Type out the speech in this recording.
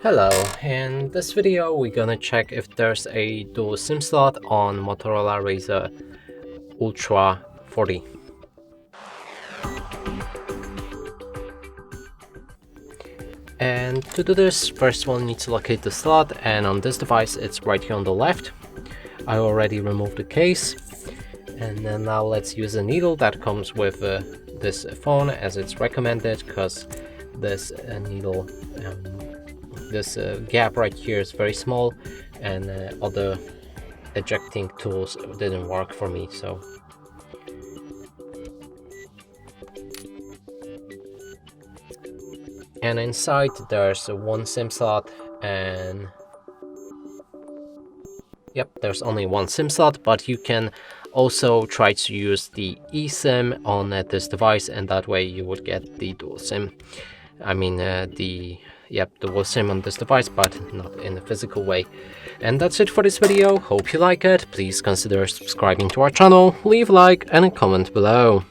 Hello, in this video we're gonna check if there's a dual SIM slot on Motorola Razr Ultra 40. And to do this, first we'll need to locate the slot, and on this device it's right here on the left. I already removed the case, and then now let's use a needle that comes with this phone as it's recommended, because this needle this gap right here is very small, and other ejecting tools didn't work for me. So and inside there's one SIM slot, and yep, there's only one SIM slot, but you can also try to use the eSIM on this device, and that way you would get the dual SIM. I mean the dual SIM on this device, but not in a physical way. And that's it for this video. Hope you like it. Please consider subscribing to our channel, leave a like and a comment below.